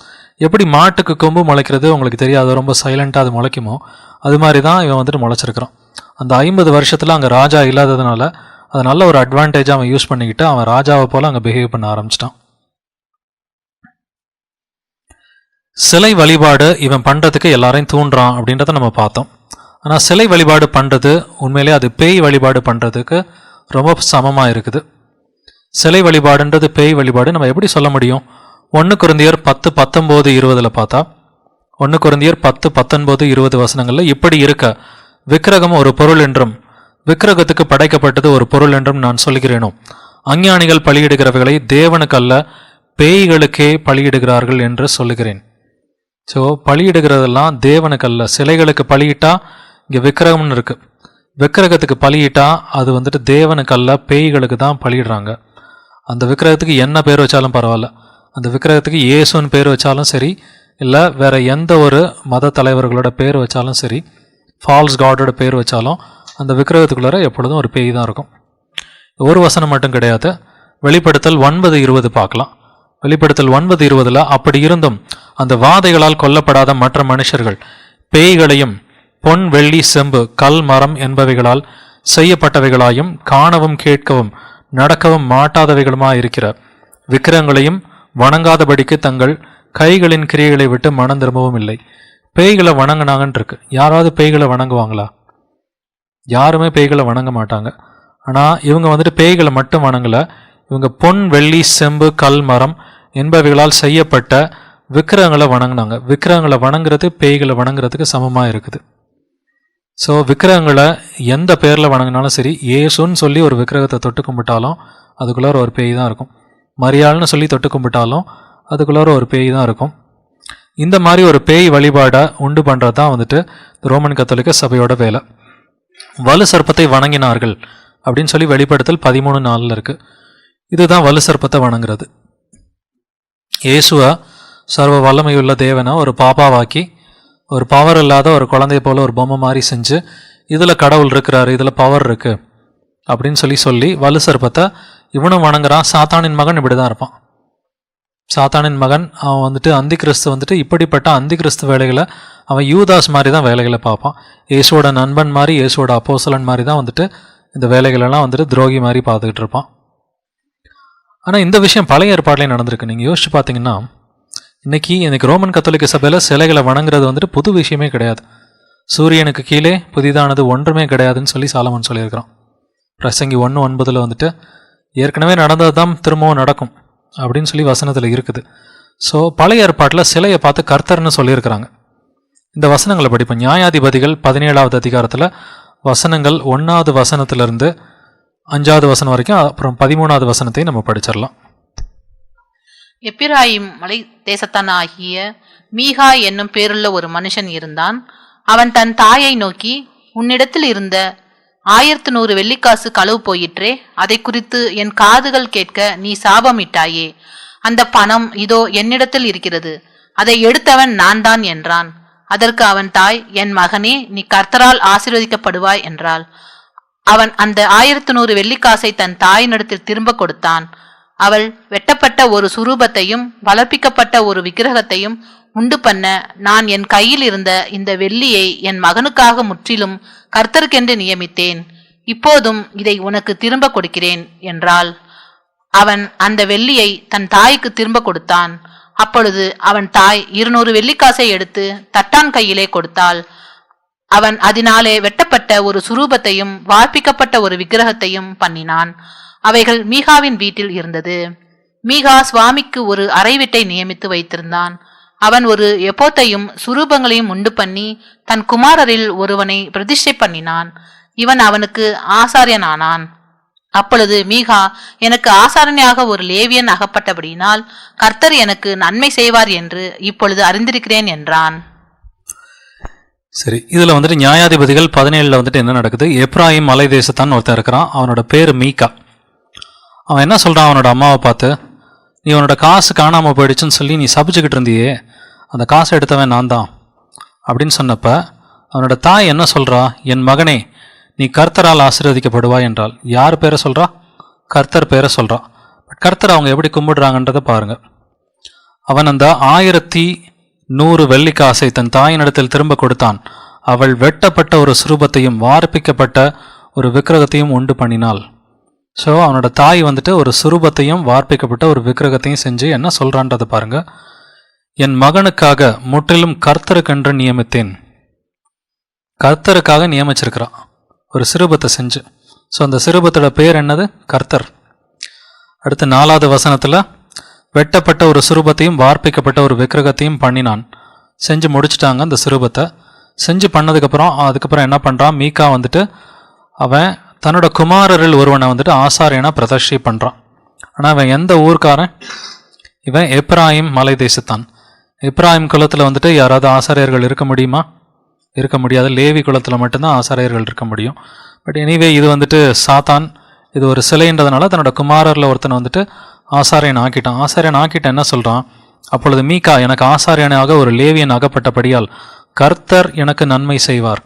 எப்படி மாட்டுக்கு கொம்பு முளைக்கிறது உங்களுக்கு தெரியாது, ரொம்ப சைலண்ட்டாக அது முளைக்குமோ, அது மாதிரி தான் இவன் வந்துட்டு முளைச்சிருக்கிறான். அந்த 50 வருஷத்தில் அங்கே ராஜா இல்லாததுனால அதை நல்ல ஒரு அட்வான்டேஜாக அவன் யூஸ் பண்ணிக்கிட்டு அவன் ராஜாவை போல் அங்கே பிஹேவ் பண்ண ஆரம்பிச்சிட்டான். சிலை வழிபாடு இவன் பண்ணுறதுக்கு எல்லாரையும் தூண்டுறான் அப்படின்றத நம்ம பார்த்தோம். ஆனால் சிலை வழிபாடு பண்ணுறது உண்மையிலே அது பேய் வழிபாடு பண்ணுறதுக்கு ரொம்ப சமமாக இருக்குது. சிலை வழிபாடுன்றது பேய் வழிபாடு நம்ம எப்படி சொல்ல முடியும்? 1 கொரிந்தியர் 10:19-20 பார்த்தா 1 கொரிந்தியர் 10:19-20 வசனங்களில் இப்படி இருக்க விக்கிரகம் ஒரு பொருள் என்றும் விக்கிரகத்துக்கு படைக்கப்பட்டது ஒரு பொருள் என்றும் நான் சொல்கிறேனோ, அஞ்ஞானிகள் பலியிடுகிறவைகளை தேவனுக்கல்ல பேய்களுக்கே பலியிடுகிறார்கள் என்று சொல்லுகிறேன். ஸோ பலியிடுகிறதெல்லாம் தேவனுக்கல்ல. சிலைகளுக்கு பலியிட்டா இங்கே விக்கிரகம்னு இருக்கு, விக்கிரகத்துக்கு பலியிட்டா அது வந்துட்டு தேவனுக்கல்ல பேய்களுக்கு தான் பலியிடுறாங்க. அந்த விக்கிரகத்துக்கு என்ன பேர் வச்சாலும் பரவாயில்ல, அந்த விக்கிரகத்துக்கு இயேசுன்னு பேர் வச்சாலும் சரி, இல்லை வேற எந்த ஒரு மத தலைவர்களோட பேர் வச்சாலும் சரி, ஃபால்ஸ் காடோட பேர் வச்சாலும் அந்த விக்கிரகத்துக்குள்ளார எப்பொழுதும் ஒரு பேய் தான் இருக்கும். ஒரு வசனம் மட்டும் கிடையாது. வெளிப்படுத்தல் 9:20 பார்க்கலாம். வெளிப்படுத்தல் 9:20 அப்படி இருந்தும் அந்த வாதைகளால் கொல்லப்படாத மற்ற மனுஷர்கள் பேய்களையும் பொன் வெள்ளி செம்பு கல் மரம் என்பவைகளால் செய்யப்பட்டவைகளாயும் காணவும் கேட்கவும் நடக்கவும் மாட்டாதவைகளுமாயிருக்கிற விக்கிரகங்களையும் வணங்காதபடிக்கு தங்கள் கைகளின் கிரியைகளை விட்டு மனம் திரும்பவும் இல்லை. பேய்களை வணங்கினாங்கன்னு இருக்கு. யாராவது பேய்களை வணங்குவாங்களா? யாருமே பேய்களை வணங்க மாட்டாங்க. ஆனால் இவங்க வந்துட்டு பேய்களை மட்டும் வணங்கலை, இவங்க பொன் வெள்ளி செம்பு கல் மரம் என்பவைகளால் செய்யப்பட்ட விக்கிரகங்களை வணங்கினாங்க. விக்கிரகங்களை வணங்குறது பேய்களை வணங்குறதுக்கு சமமாக இருக்குது. ஸோ விக்கிரகங்களை எந்த பேரில் வணங்கினாலும் சரி, ஏசுன்னு சொல்லி ஒரு விக்கிரகத்தை தொட்டு கும்பிட்டாலும் அதுக்குள்ளார ஒரு பேய் தான் இருக்கும். மரியாள்னு சொல்லி தொட்டு கும்பிட்டாலும் அதுக்குள்ளார ஒரு பேய் தான் இருக்கும். இந்த மாதிரி ஒரு பேய் வழிபாடை உண்டு பண்ணுறது தான் வந்துட்டு ரோமன் கத்தோலிக்க சபையோட வேலை. வலு சர்ப்பத்தை வணங்கினார்கள் அப்படின்னு சொல்லி வெளிப்படுத்தல் 13:4 இருக்குது. இதுதான் வலு சர்ப்பத்தை வணங்குறது. இயேசுவை சர்வ வல்லமையுள்ள தேவனை ஒரு பாப்பாவாக்கி ஒரு பவர் இல்லாத ஒரு குழந்தைய போல ஒரு பொம்மை மாதிரி செஞ்சு இதில் கடவுள் இருக்கிறாரு, இதில் பவர் இருக்கு அப்படின்னு சொல்லி வலு சர்ப்பத்தை இவனும் வணங்குறான். சாத்தானின் மகன் இப்படி தான் இருப்பான். சாத்தானின் மகன் அவன் வந்துட்டு அந்தி கிறிஸ்து வந்துட்டு இப்படிப்பட்ட அந்தி கிறிஸ்து வேலைகளை அவன் யூதாஸ் மாதிரி தான் வேலைகளை பார்ப்பான். இயேசுவோட நண்பன் மாதிரி, இயேசுவோட அப்போஸ்தலன் மாதிரி தான் வந்துட்டு இந்த வேலைகளெல்லாம் வந்துட்டு துரோகி மாதிரி பார்த்துக்கிட்டு இருப்பான். ஆனால் இந்த விஷயம் பழைய ஏற்பாட்டிலே நடந்திருக்கு. நீங்கள் யோசிச்சு பார்த்தீங்கன்னா இன்னைக்கு ரோமன் கத்தோலிக்க சபையில் சிலைகளை வணங்குறது வந்துட்டு புது விஷயமே கிடையாது. சூரியனுக்கு கீழே புதிதானது ஒன்றுமே கிடையாதுன்னு சொல்லி சாலமன் சொல்லியிருக்கிறான். பிரசங்கி 1:9 வந்துட்டு ஏற்கனவே நடந்தது தான் திரும்பவும் நடக்கும் அப்படின்னு சொல்லி வசனத்தில் இருக்குது. ஸோ பழைய ஏற்பாட்டில் சிலையை பார்த்து கர்த்தர்னு சொல்லியிருக்கிறாங்க. இந்த வசனங்களை படிப்போம். நியாயாதிபதிகள் 17வது அதிகாரத்தில் வசனங்கள் 1வது வசனத்திலிருந்து 5வது வசனம் வரைக்கும், அப்புறம் 13வது வசனத்தையும் நம்ம படிச்சிடலாம்.
எப்பிராயிம் மலை தேசத்தானாகிய மீகா என்னும் பேருள்ள ஒரு மனுஷன் இருந்தான். அவன் தன் தாயை நோக்கி, உன்னிடத்தில் இருந்த 1100 வெள்ளிக்காசு களவு போயிற்றே, அதை குறித்து என் காதுகள் கேட்க நீ சாபமிட்டாயே. அந்த பணம் இதோ என்னிடத்தில் இருக்கிறது, அதை எடுத்தவன் நான் தான் என்றான். அதற்கு அவன் தாய், என் மகனே, நீ கர்த்தரால் ஆசீர்வதிக்கப்படுவாய் என்றாள். அவன் அந்த 1100 வெள்ளிக்காசை தன் தாயினிடத்தில் திரும்ப கொடுத்தான். அவள் வெட்டப்பட்ட ஒரு சுரூபத்தையும் வளர்ப்பிக்கப்பட்ட ஒரு விக்கிரகத்தையும் உண்டு பண்ண, நான் என் கையில் இருந்த இந்த வெள்ளியை என் மகனுக்காக முற்றிலும் கர்த்தருக்கென்று நியமித்தேன். இப்போதும் இதை உனக்கு திரும்ப கொடுக்கிறேன் என்றாள். அவன் அந்த வெள்ளியை தன் தாய்க்கு திரும்ப கொடுத்தான். அப்பொழுது அவன் தாய் 200 வெள்ளிக்காசை எடுத்து தட்டான் கையிலே கொடுத்தாள். அவன் அதனாலே வெட்டப்பட்ட ஒரு சுரூபத்தையும் வார்ப்பிக்கப்பட்ட ஒரு விக்கிரகத்தையும் பண்ணினான். அவைகள் மீகாவின் வீட்டில் இருந்தது. மீகா சுவாமிக்கு ஒரு அறை வீட்டை நியமித்து வைத்திருந்தான். அவன் ஒரு எப்போத்தையும் சுரூபங்களையும் உண்டு பண்ணி தன் குமாரரில் ஒருவனை பிரதிஷ்டை பண்ணினான். இவன் அவனுக்கு ஆசாரியனானான். அப்பொழுது மீகா, எனக்கு ஆசாரணியாக ஒரு லேவியன் அகப்பட்டபடியினால் கர்த்தர் எனக்கு நன்மை செய்வார் என்று இப்பொழுது அறிந்திருக்கிறேன் என்றான்.
சரி, இதில் வந்துட்டு நியாயாதிபதிகள் 17 வந்துட்டு என்ன நடக்குது? எப்ராயிம் மலை தேசத்தான் ஒருத்தன் இருக்கிறான். அவனோட பேர் மீகா. அவன் என்ன சொல்கிறான் அவனோட அம்மாவை பார்த்து, நீ உன்னோட காசு காணாமல் போயிடுச்சுன்னு சொல்லி நீ சபிச்சுக்கிட்டு இருந்தியே, அந்த காசை எடுத்தவன் நான் தான் அப்படின்னு சொன்னப்ப அவனோட தாய் என்ன சொல்கிறா? என் மகனே, நீ கர்த்தரால் ஆசீர்வதிக்கப்படுவாய் என்றால். யார் பேரை சொல்கிறா? கர்த்தர் பேரை சொல்கிறா. பட் கர்த்தர் அவங்க எப்படி கும்பிடுறாங்கன்றதை பாருங்கள். அவன் அந்த 1100 வெள்ளிக்காசை தன் தாயினிடத்தில் திரும்ப கொடுத்தான். அவள் வெட்டப்பட்ட ஒரு சுரூபத்தையும் வார்ப்பிக்கப்பட்ட ஒரு விக்கிரகத்தையும் உண்டு பண்ணினாள். ஸோ அவனோட தாய் வந்துட்டு ஒரு சுரூபத்தையும் வார்ப்பிக்கப்பட்ட ஒரு விக்கிரகத்தையும் செஞ்சு என்ன சொல்கிறான்றதை பாருங்கள். என் மகனுக்காக முற்றிலும் கர்த்தருக்கென்று நியமித்தேன். கர்த்தருக்காக நியமிச்சிருக்கிறான் ஒரு சிறுபத்தை செஞ்சு. ஸோ அந்த சிறுபத்தோட பேர் என்னது? கர்த்தர். அடுத்து 4வது வசனத்தில் வெட்டப்பட்ட ஒரு சுரூபத்தையும் வார்ப்பிக்கப்பட்ட ஒரு விக்கிரகத்தையும் பண்ணினான். செஞ்சு முடிச்சுட்டாங்க. அந்த சிறுபத்தை செஞ்சு அதுக்கப்புறம் என்ன பண்ணுறான்? மீகா வந்துட்டு அவன் தன்னோட குமாரரில் ஒருவனை வந்துட்டு ஆசாரியனா பிரதிஷ்டை பண்ணுறான். ஆனால் அவன் எந்த ஊர்க்காரன்? இவன் எப்ராயிம் மலை தேசத்தான். எப்ராயிம் குலத்தில் வந்துட்டு யாராவது ஆசாரியர்கள் இருக்க முடியுமா? இருக்க முடியாது. லேவி குலத்தில் மட்டும்தான் ஆசாரியர்கள் இருக்க முடியும். பட் எனிவே இது வந்துட்டு சாத்தான், இது ஒரு சிலைன்றதுனால தன்னோட குமாரரில் ஒருத்தனை வந்துட்டு ஆசாரியன் ஆக்கிட்டான். ஆசாரியன் ஆக்கிட்ட என்ன சொல்கிறான்? அப்பொழுது மீகா, எனக்கு ஆசாரியனாக ஒரு லேவியன் ஆகப்பட்டபடியால் கர்த்தர் எனக்கு நன்மை செய்வார்.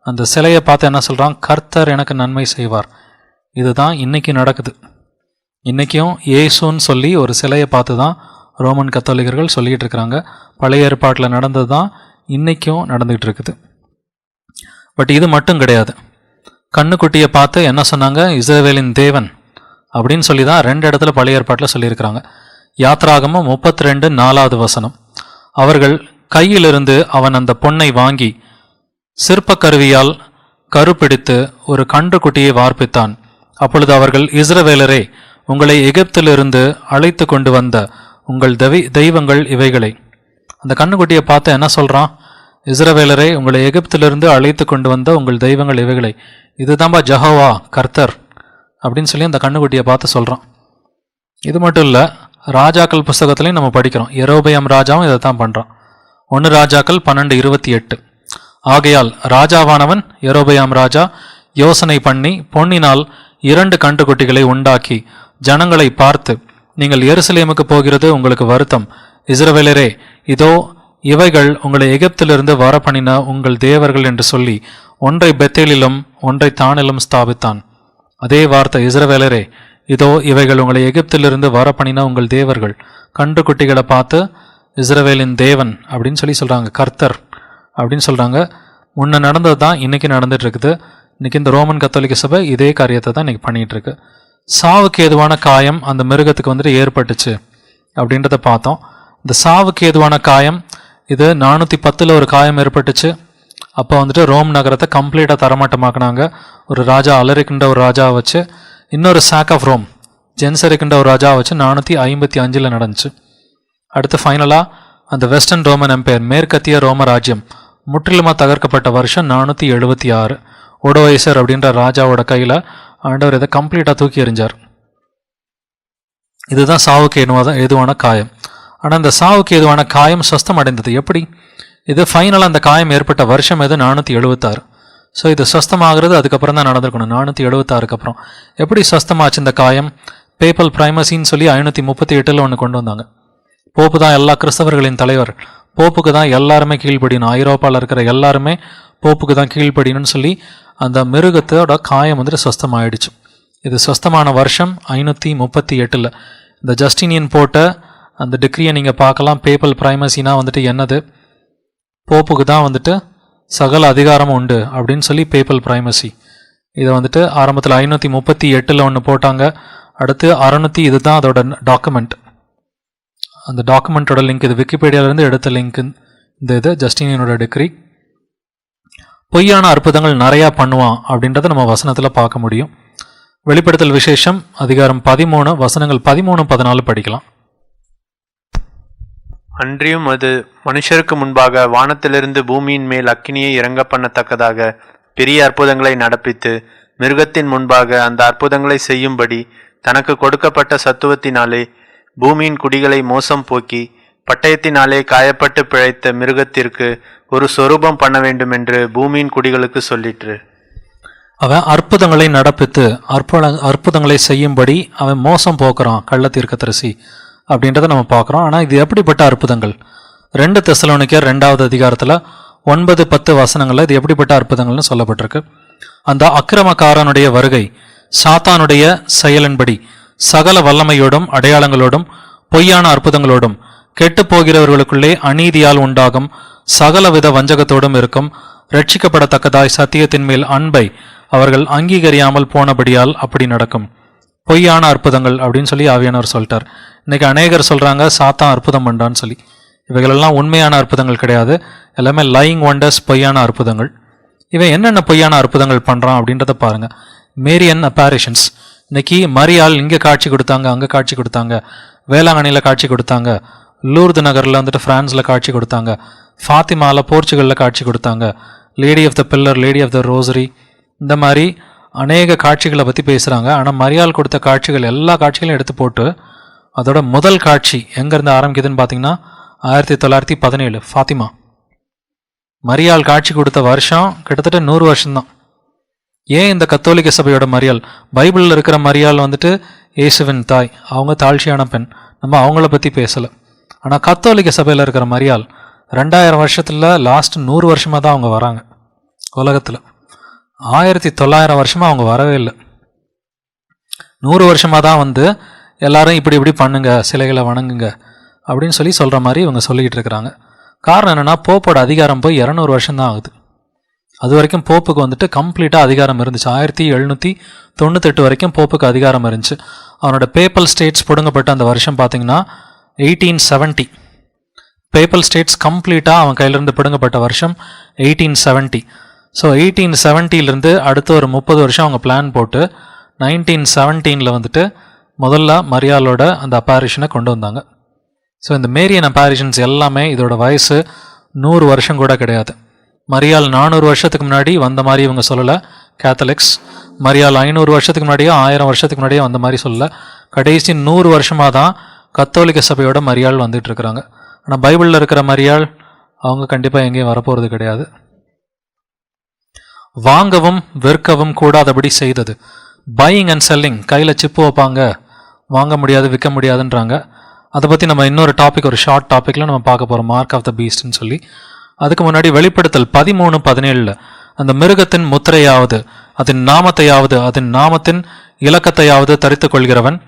அந்த சிலையை பார்த்து என்ன சொல்கிறான்? கர்த்தர் எனக்கு நன்மை செய்வார். இதுதான் இன்னைக்கு நடக்குது. இன்றைக்கும் இயேசுன்னு சொல்லி ஒரு சிலையை பார்த்து தான் ரோமன் கத்தோலிகர்கள் சொல்லிகிட்டு இருக்கிறாங்க. பழைய ஏற்பாட்டில் நடந்தது தான் இன்றைக்கும் நடந்துகிட்டு இருக்குது. பட் இது மட்டும் கிடையாது. கண்ணுக்குட்டியை பார்த்து என்ன சொன்னாங்க? இஸ்ரவேலின் தேவன் அப்படின்னு சொல்லி தான் 2 இடத்துல பழைய ஏற்பாட்டில் சொல்லியிருக்கிறாங்க. யாத்ராகமம் 32:4வது வசனம். அவர்கள் கையிலிருந்து அவன் அந்த பொன்னை வாங்கி சிற்பக்கருவியால் கருப்பிடித்து ஒரு கன்றுக்குட்டியை வார்ப்பித்தான். அப்பொழுது அவர்கள், இஸ்ரவேலரே, உங்களை எகிப்திலிருந்து அழைத்து கொண்டு வந்த உங்கள் தெய்வங்கள் இவைகளை. அந்த கண்ணுக்குட்டியை பார்த்து என்ன சொல்றான்? இஸ்ரவேலரே, உங்களை எகிப்திலிருந்து அழைத்து கொண்டு வந்த உங்கள் தெய்வங்கள் இவைகளை. இதுதான்பா ஜெகோவா, கர்த்தர் அப்படின்னு சொல்லி அந்த கண்ணுக்குட்டியை பார்த்து சொல்றான். இது மட்டும் இல்லை, ராஜாக்கள் புஸ்தகத்திலையும் நம்ம படிக்கிறோம். யெரொபெயாம் ராஜாவும் இதை தான் பண்ணுறான். 1 ராஜாக்கள் 12:28. ஆகையால் ராஜாவானவன் யெரொபெயாம் ராஜா யோசனை பண்ணி பொன்னினால் 2 கன்றுக்குட்டிகளை உண்டாக்கி ஜனங்களை பார்த்து, நீங்கள் எருசலேமுக்கு போகிறது உங்களுக்கு வருத்தம். இஸ்ரவேலரே, இதோ இவைகள் உங்களை எகிப்திலிருந்து வர பண்ணின உங்கள் தேவர்கள் என்று சொல்லி ஒன்றை பெத்தேலிலும் ஒன்றை தானிலும் ஸ்தாபித்தான். அதே வார்த்தை, இஸ்ரவேலரே, இதோ இவைகள் உங்களை எகிப்திலிருந்து வர பண்ணின உங்கள் தேவர்கள். கன்றுக்குட்டிகளை பார்த்து இஸ்ரவேலின் தேவன் அப்படின்னு சொல்லி சொல்கிறாங்க, கர்த்தர் அப்படின்னு சொல்கிறாங்க. முன்ன நடந்தது தான் இன்றைக்கி நடந்துட்டு இருக்குது. இன்றைக்கி இந்த ரோமன் கத்தோலிக்க சபை இதே காரியத்தை தான் இன்றைக்கி பண்ணிகிட்டு இருக்கு. சாவுக்கு ஏதுவான காயம் அந்த மிருகத்துக்கு வந்துட்டு ஏற்பட்டுச்சு அப்படின்றத பார்த்தோம். இந்த சாவுக்கு ஏதுவான காயம் இது 410 ஒரு காயம் ஏற்பட்டுச்சு. அப்போ வந்துட்டு ரோம் நகரத்தை கம்ப்ளீட்டாக தரமாட்டமாக்குனாங்க. ஒரு ராஜா அலரிக்கின்ற ஒரு ராஜாவை வச்சு, இன்னொரு சாக் ஆஃப் ரோம் ஜென்சரிக்கின்ற ஒரு ராஜாவை வச்சு 455 நடந்துச்சு. அடுத்து ஃபைனலாக அந்த வெஸ்டர்ன் ரோமன் எம்பையர், மேற்கத்திய ரோம ராஜ்யம் முற்றிலுமாக தகர்க்கப்பட்ட வருஷம் 476. ஒடோயசர் அப்படின்ற ராஜாவோட கையில் ஆண்டவர் இதை கம்ப்ளீட்டாக தூக்கி எறிஞ்சார். இதுதான் சாவுக்கு ஏதுவான காயம். ஆனால் இந்த சாவுக்கு ஏதுவான காயம் சொஸ்தம் அடைந்தது எப்படி? இது ஃபைனலாக அந்த காயம் ஏற்பட்ட வருஷம் எது? 476. ஸோ இது சொஸ்தமாகிறது அதுக்கப்புறம் தான் நடந்திருக்கணும், 476க்கு அப்புறம். எப்படி சொஸ்தமாச்சு இந்த காயம்? பேப்பல் பிரைமசின்னு சொல்லி 538 ஒன்று கொண்டு வந்தாங்க. போப்பு தான் எல்லா கிறிஸ்தவர்களின் தலைவர், போப்புக்கு தான் எல்லாருமே கீழ்ப்படியணும், ஐரோப்பாவில் இருக்கிற எல்லாருமே போப்புக்கு தான் கீழ்ப்படியணும்னு சொல்லி அந்த மிருகத்தோட காயம் வந்துட்டு சொஸ்தமாயிடுச்சு. இது சொஸ்தமான வருஷம் 538. இந்த ஜஸ்டினியன் போட்ட அந்த டிக்ரியை நீங்கள் பார்க்கலாம். பேப்பல் பிரைமசினா வந்துட்டு என்னது? போப்புக்கு தான் வந்துட்டு சகல அதிகாரமும் உண்டு அப்படின்னு சொல்லி பேப்பல் பிரைமசி. இதை வந்துட்டு ஆரம்பத்தில் 538 ஒன்று போட்டாங்க. அடுத்து 600, இதுதான் அதோட டாக்குமெண்ட். அந்த டாக்குமெண்ட்டோட லிங்க் இது, விக்கிபீடியாவிலேருந்து எடுத்த லிங்க். இந்த இது ஜஸ்டினியனோட டிக்ரி. பொய்யான அற்புதங்கள் நிறையா பண்ணுவான் அப்படின்றத நம்ம வசனத்தில் பார்க்க முடியும். வெளிப்படுத்தல் விசேஷம் அதிகாரம் 13 வசனங்கள் 13, 14 படிக்கலாம்.
அன்றியும் அது மனுஷருக்கு முன்பாக வானத்திலிருந்து பூமியின் மேல் அக்கினியை இறங்க பண்ணத்தக்கதாக பெரிய அற்புதங்களை நடப்பித்து மிருகத்தின் முன்பாக அந்த அற்புதங்களை செய்யும்படி தனக்கு கொடுக்கப்பட்ட சத்துவத்தினாலே பூமியின் குடிகளை மோசம் போக்கி பட்டயத்தினாலே காயப்பட்டு பிழைத்த மிருகத்திற்கு ஒரு சொரூபம் பண்ண வேண்டும் என்று பூமியின் குடிகளுக்கு சொல்லிற்று.
அவன் அற்புதங்களை நடப்பித்து அற்புதங்களை செய்யும்படி அவன் மோசம் போக்குறான், கள்ள தீர்க்கதரிசி அப்படின்றத நம்ம பார்க்குறோம். ஆனால் இது எப்படிப்பட்ட அற்புதங்கள்? 2 தெசலோனிக்கேயர் 2வது அதிகாரத்தில் 9, 10 வசனங்களில் இது எப்படிப்பட்ட அற்புதங்கள்னு சொல்லப்பட்டிருக்கு. அந்த அக்கிரமக்காரனுடைய வருகை சாத்தானுடைய செயலின்படி சகல வல்லமையோடும் அடையாளங்களோடும் பொய்யான அற்புதங்களோடும் கெட்டு போகிறவர்களுக்குள்ளே அநீதியால் உண்டாகும் சகலவித வஞ்சகத்தோடும் இருக்கும். ரட்சிக்கப்படத்தக்கதாய் சத்தியத்தின் மேல் அன்பை அவர்கள் அங்கீகரியாமல் போனபடியால் அப்படி நடக்கும். பொய்யான அற்புதங்கள் அப்படின்னு சொல்லி ஆவியானவர் சொல்லிட்டார். இன்னைக்கு அநேகர் சொல்றாங்க சாத்தான் அற்புதம் பண்ணான்னு சொல்லி. இவைகளெல்லாம் உண்மையான அற்புதங்கள் கிடையாது, எல்லாமே லையிங் ஒண்டர்ஸ், பொய்யான அற்புதங்கள். இவன் என்னென்ன பொய்யான அற்புதங்கள் பண்றான் அப்படின்றத பாருங்க. மேரியன் அப்பேரிஷன்ஸ். இன்னைக்கு மரியாள் இங்கே காட்சி கொடுத்தாங்க, அங்கே காட்சி கொடுத்தாங்க, வேளாங்கண்ணியில் காட்சி கொடுத்தாங்க, லூர்து நகரில் வந்துட்டு பிரான்ஸில் காட்சி கொடுத்தாங்க, ஃபாத்திமாவில் போர்ச்சுகலில் காட்சி கொடுத்தாங்க, Lady of the Pillar, Lady of the Rosary, இந்த மாதிரி அநேக காட்சிகளை பற்றி பேசுகிறாங்க. ஆனால் மரியாள் கொடுத்த காட்சிகள் எல்லா காட்சிகளையும் எடுத்து போட்டு அதோட முதல் காட்சி எங்கேருந்து ஆரம்பிக்குதுன்னு பார்த்தீங்கன்னா 1917 ஃபாத்திமா. மரியாள் காட்சி கொடுத்த வருஷம் கிட்டத்தட்ட 100 வருஷம்தான். ஏன் இந்த கத்தோலிக்க சபையோட மரியாள், பைபிளில் இருக்கிற மரியாள் வந்துட்டு இயேசுவின் தாய், அவங்க தாழ்ச்சியான பெண், நம்ம அவங்கள பற்றி பேசலை. ஆனால் கத்தோலிக்க சபையில் இருக்கிற மரியாள் 2000 வருஷத்தில் லாஸ்ட் 100 வருஷமாக தான் அவங்க வராங்க உலகத்தில். 1900 வருஷமாக அவங்க வரவே இல்லை. 100 வருஷமாக தான் வந்து எல்லாரும் இப்படி இப்படி பண்ணுங்க, சிலைகளை வணங்குங்க அப்படின்னு சொல்லி சொல்கிற மாதிரி இவங்க சொல்லிக்கிட்டு இருக்கிறாங்க. காரணம் என்னென்னா, போப்போட அதிகாரம் போய் 200 வருஷம்தான் ஆகுது. அது வரைக்கும் போப்புக்கு வந்துட்டு கம்ப்ளீட்டாக அதிகாரம் இருந்துச்சு. 1798 வரைக்கும் போப்புக்கு அதிகாரம் இருந்துச்சு. அவனோட பேப்பல் ஸ்டேட்ஸ் பிடுங்கப்பட்ட அந்த வருஷம் பார்த்தீங்கன்னா 1870. பேப்பல் ஸ்டேட்ஸ் கம்ப்ளீட்டாக அவன் கையிலேருந்து பிடுங்கப்பட்ட வருஷம் 1870. ஸோ 1870 அடுத்து ஒரு 30 வருஷம் அவங்க பிளான் போட்டு 1917 வந்துட்டு முதல்ல மரியாளோட அந்த அப்பாரிஷனை கொண்டு வந்தாங்க. ஸோ இந்த மேரியன் அப்பாரிஷன்ஸ் எல்லாமே இதோட வயசு 100 வருஷம் கூட கிடையாது. மரியாள் 400 வருஷத்துக்கு முன்னாடி வந்த மாதிரி இவங்க சொல்லலை கேத்தலிக்ஸ். மரியாள் 500 வருஷத்துக்கு முன்னாடியோ 1000 வருஷத்துக்கு முன்னாடியோ வந்த மாதிரி சொல்லலை. கடைசி 100 வருஷமாக தான் கத்தோலிக்க சபையோட மரியாள் வந்துட்டு இருக்கிறாங்க. ஆனால் பைபிளில் இருக்கிற மரியாள் அவங்க கண்டிப்பாக எங்கேயும் வரப்போகிறது கிடையாது. வாங்கவும் விற்கவும் கூடாதபடி செய்தது. பையிங் அண்ட் செல்லிங், கையில் சிப்பு வைப்பாங்க, வாங்க முடியாது விற்க முடியாதுன்றாங்க. அதை பற்றி நம்ம இன்னொரு டாபிக், ஒரு ஷார்ட் டாப்பிக்கில் நம்ம பார்க்க போகிறோம், மார்க் ஆஃப் த பீஸ்ட்னு சொல்லி. அதுக்கு முன்னாடி வெளிப்படுத்தல் 13:17 அந்த மிருகத்தின் முத்திரையாவது அதன் நாமத்தையாவது அதன் நாமத்தின் இலக்கத்தையாவது தரித்து கொள்கிறவன்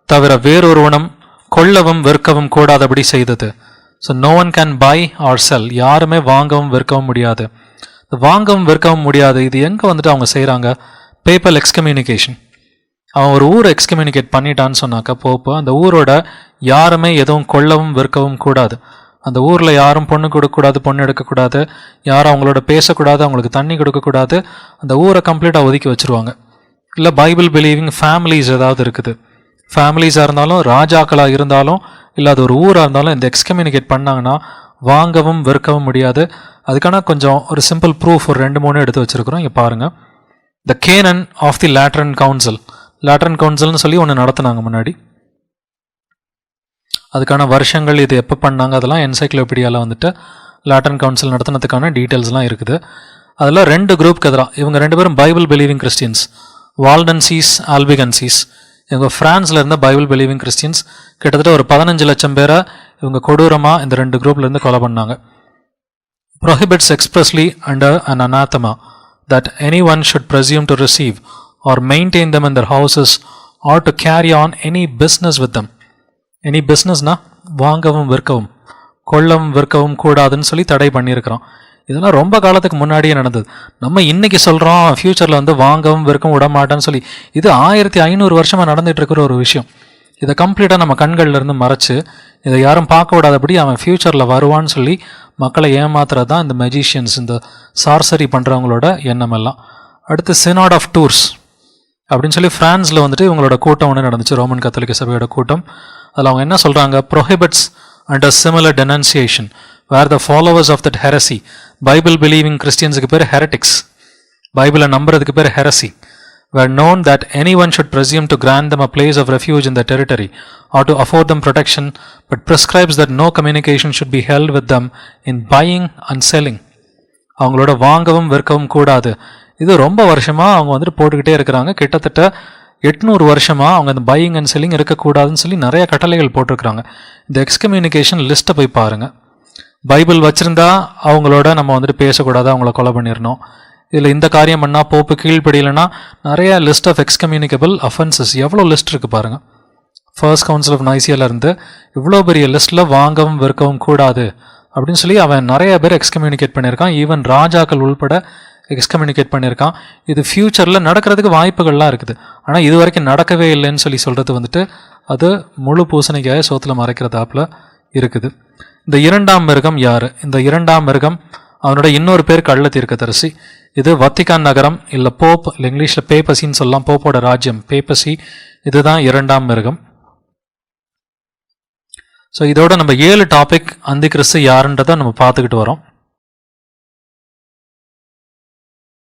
தவிர வேறொருவனும் கொள்ளவும் விற்கவும் கூடாதபடி செய்தது. So no one can buy or sell, யாருமே வாங்கவும் விற்கவும் முடியாது. வாங்கவும் விற்கவும் முடியாது. இது எங்கே வந்துட்டு அவங்க செய்கிறாங்க? Papal excommunication. அவன் ஒரு ஊரை எக்ஸ்கம்யூனிகேட் பண்ணிட்டான்னு சொன்னாக்கா போப்பு, அந்த ஊரோட யாருமே எதுவும் கொள்ளவும் விற்கவும் கூடாது. அந்த ஊரில் யாரும் பொண்ணு கொடுக்கக்கூடாது, பொண்ணு எடுக்கக்கூடாது, யாரும் அவங்களோட பேசக்கூடாது, அவங்களுக்கு தண்ணி கொடுக்கக்கூடாது. அந்த ஊரை கம்ப்ளீட்டாக ஒதுக்கி வச்சுருவாங்க. இல்லை பைபிள் பிலீவிங் ஃபேமிலிஸ் ஏதாவது இருக்குது, ஃபேமிலிஸாக இருந்தாலும் ராஜாக்களாக இருந்தாலும் இல்லை அது ஒரு ஊராக இருந்தாலும் இந்த எக்ஸ்கம்யூனிகேட் பண்ணாங்கன்னா வாங்கவும் விற்கவும் முடியாது. அதுக்கான கொஞ்சம் ஒரு சிம்பிள் ப்ரூஃப் ஒரு 2-3 எடுத்து வச்சுருக்கிறோம். இங்கே பாருங்கள். The canon of the Lateran council, Lateran கவுன்சில்னு சொல்லி ஒன்று நடத்தினாங்க முன்னாடி. அதுக்கான வருஷங்கள், இது எப்போ பண்ணாங்க, அதெல்லாம் என்சைக்ளோபீடியாவில் வந்துட்டு லேட்ரன் கவுன்சில் நடத்தினதுக்கான டீட்டெயில்ஸ்லாம் இருக்குது. அதில் 2 குரூப்க்கு எதிராக இவங்க 2 பேரும் பைபிள் பிலீவிங் கிறிஸ்டியன்ஸ், வால்டன்சீஸ் ஆல்பிகன்சீஸ். இவங்க ஃப்ரான்ஸில் இருந்த பைபிள் பிலீவிங் கிறிஸ்டியன்ஸ் கிட்டத்தட்ட ஒரு 15 லட்சம் பேரை இவங்க கொடூரமாக இந்த 2 குரூப்லேருந்து கொலை பண்ணாங்க. prohibits expressly under an anathema that anyone should presume to receive or maintain them in their houses or to carry on any business with them. Any பிஸ்னஸ்னா வாங்கவும் விற்கவும் கொள்ளவும் விற்கவும் கூடாதுன்னு சொல்லி தடை பண்ணியிருக்கிறோம். இதெல்லாம் ரொம்ப காலத்துக்கு முன்னாடியே நடந்தது. நம்ம இன்னைக்கு சொல்கிறோம் ஃப்யூச்சரில் வந்து வாங்கவும் விற்கவும் விட மாட்டேன்னு சொல்லி. இது 1500 வருஷமாக நடந்துகிட்டு இருக்கிற ஒரு விஷயம். இதை கம்ப்ளீட்டாக நம்ம கண்கள்லேருந்து மறைச்சு இதை யாரும் பார்க்க விடாதபடி அவன் ஃப்யூச்சரில் வருவான்னு சொல்லி மக்களை ஏமாத்துறது தான் இந்த மெஜிஷியன்ஸ், இந்த சார்சரி பண்ணுறவங்களோட எண்ணம் எல்லாம். அடுத்து சினாட் ஆஃப் டூர்ஸ் அப்படின்னு சொல்லி ஃப்ரான்ஸில் வந்துட்டு இவங்களோட கூட்டம் ஒன்று நடந்துச்சு, ரோமன் கத்தோலிக்க சபையோட கூட்டம். அதில் அவங்க என்ன சொல்கிறாங்க? prohibits under similar denunciation where the followers of that heresy, Bible believing கிறிஸ்டியன்ஸுக்கு பேர் heretics, பைபிளை நம்புறதுக்கு பேர் heresy, were known that anyone should presume to grant them a place of refuge in the territory or to afford them protection, but prescribes that no communication should be held with them in buying and selling. அவங்களோட வாங்கவும் விற்கவும் கூடாது. இது ரொம்ப வருஷமாக அவங்க வந்துட்டு போட்டுக்கிட்டே இருக்கிறாங்க. கிட்டத்தட்ட 800 வருஷமாக அவங்க இந்த பையிங் அண்ட் செல்லிங் இருக்கக்கூடாதுன்னு சொல்லி நிறைய கட்டளைகள் போட்டிருக்கிறாங்க. இந்த எக்ஸ்கம்யூனிகேஷன் லிஸ்ட்டை போய் பாருங்கள். பைபிள் வச்சுருந்தா அவங்களோட நம்ம வந்துட்டு பேசக்கூடாது, அவங்கள கொலை பண்ணிடணும். இதில் இந்த காரியம் பண்ணால் போப்பு கீழ்ப்படியிலனா நிறைய லிஸ்ட் ஆஃப் எக்ஸ்கம்யூனிகபிள் அஃபென்சஸ், எவ்வளோ லிஸ்ட் இருக்குது பாருங்கள். ஃபர்ஸ்ட் கவுன்சில் ஆஃப் நைசியாவிலேருந்து இவ்வளோ பெரிய லிஸ்ட்டில் வாங்கவும் விற்கவும் கூடாது அப்படின்னு சொல்லி அவன் நிறைய பேர் எக்ஸ்கம்யூனிகேட் பண்ணியிருக்கான். ஈவன் ராஜாக்கள் உள்பட எக்ஸ்கம்யூனிகேட் பண்ணியிருக்கான். இது ஃப்யூச்சரில் நடக்கிறதுக்கு வாய்ப்புகள்லாம் இருக்குது. ஆனால் இது வரைக்கும் நடக்கவே இல்லைன்னு சொல்லி சொல்கிறது வந்துட்டு அது முழு பூசணிக்காய சோத்தில் மறைக்கிறதாப்பில் இருக்குது. இந்த 2ஆம் மிருகம் யார்? இந்த 2ஆம் மிருகம் அவனோட இன்னொரு பேர் கள்ள தீர்க்கதரிசி. இது வத்திக்கான் நகரம், இல்லை போப், இல்லை இங்கிலீஷில் பேப்பசின்னு சொல்லலாம், போப்போட ராஜ்யம் பேப்பசி. இதுதான் 2ஆம் மிருகம். ஸோ இதோட நம்ம 7 டாபிக் அந்தி கிறிஸ்து யாருன்றதை நம்ம பார்த்துக்கிட்டு வரோம்.